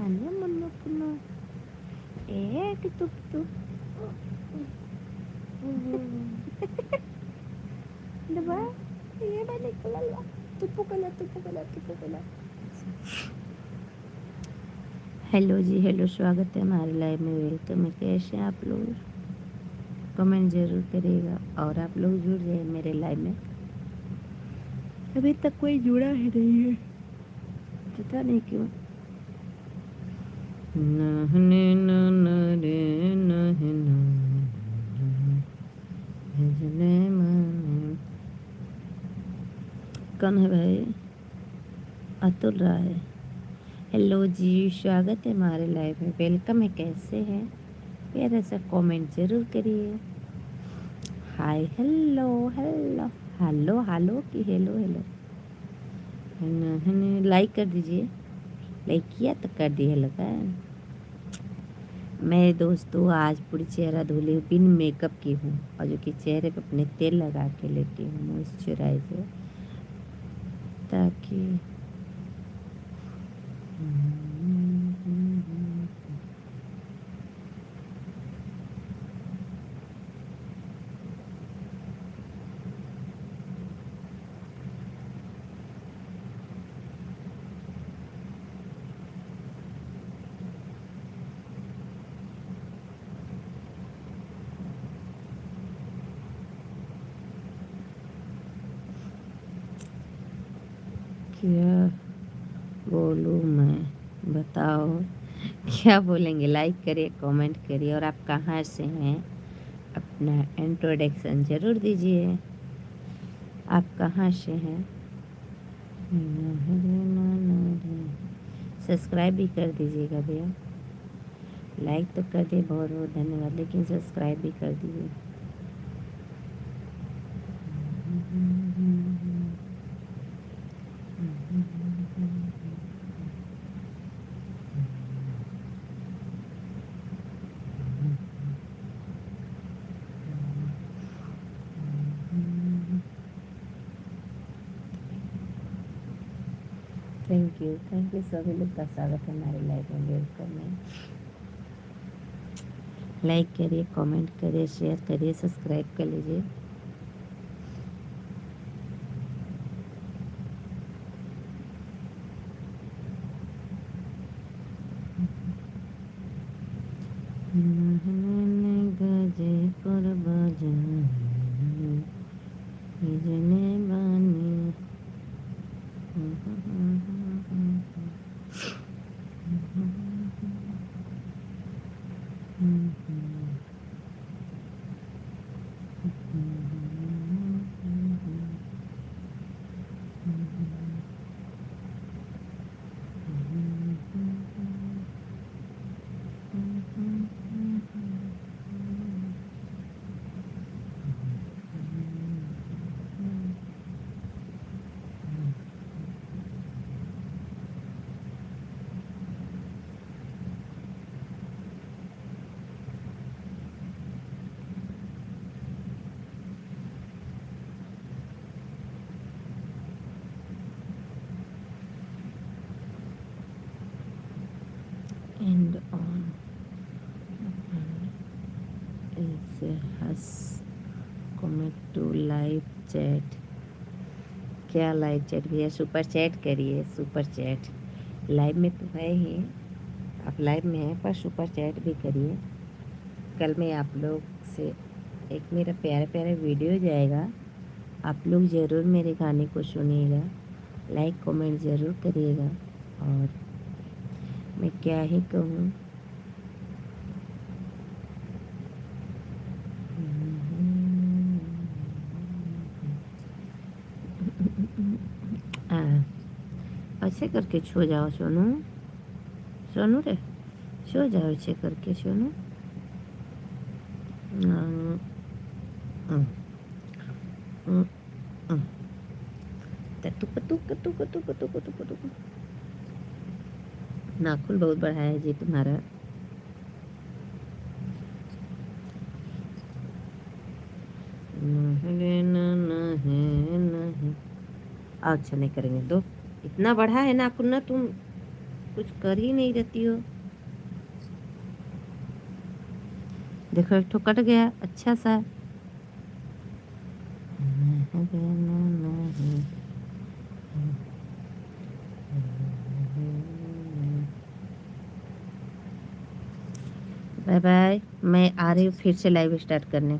Anya mano puno. Gitu gitu. Diba? Balik ko lala. Tupo ka na. Hello ji, hello, स्वागत है हमारे live में, welcome है। कैसे हैं आप लोग? कमेंट जरूर करिएगा और आप लोग जुड़ जाए मेरे लाइव में। अभी तक कोई जुड़ा ही नहीं है, पता नहीं क्यों। कौन है भाई? अतुल राय। हेलो जी, स्वागत है हमारे लाइव में, वेलकम है। कैसे हैं? प्यारा सा कमेंट जरूर करिए। हाय, हेलो हेलो हेलो हेलो की हेलो हेलो। लाइक कर दीजिए। लाइक किया तो कर दिए लगा। मैं दोस्तों आज पूरी चेहरा धुली बिन मेकअप की हूँ और जो कि चेहरे पे अपने तेल लगा के लेती हूँ मॉइस्चराइजर, ताकि क्या बोलूँ मैं, बताओ क्या बोलेंगे? लाइक करिए, कमेंट करिए और आप कहाँ से हैं अपना इंट्रोडक्शन जरूर दीजिए। आप कहाँ से हैं? सब्सक्राइब भी कर दीजिएगा भैया। लाइक तो कर दिए, बहुत बहुत धन्यवाद, लेकिन सब्सक्राइब भी कर दीजिए। थैंक यू सभी लोग का स्वागत है हमारे लाइव में, वेलकम में। लाइक करिए, कमेंट करिए, शेयर करिए, सब्सक्राइब कर लीजिए। गजे पर and on is his comment to live chat. क्या लाइव चैट भैया? सुपर चैट करिए, सुपर चैट। लाइव में तो है ही, आप लाइव में हैं पर सुपर चैट भी करिए। कल मैं आप लोग से एक मेरा प्यारा प्यारा वीडियो जाएगा, आप लोग ज़रूर मेरे गाने को सुनिएगा, लाइक कमेंट ज़रूर करिएगा। और मैं क्या ही कहूँ, ऐसे करके छो जाओ सोनू, सोनू रे छो जाओ ऐसे करके सोनू। नाखून बहुत बड़ा है जी तुम्हारा। अच्छा नहीं करेंगे दो, इतना बड़ा है नाखून ना, तुम कुछ कर ही नहीं रहती हो। देखो एक ठो कट गया अच्छा सा। बाय बाय, मैं आ रही हूँ फिर से लाइव स्टार्ट करने।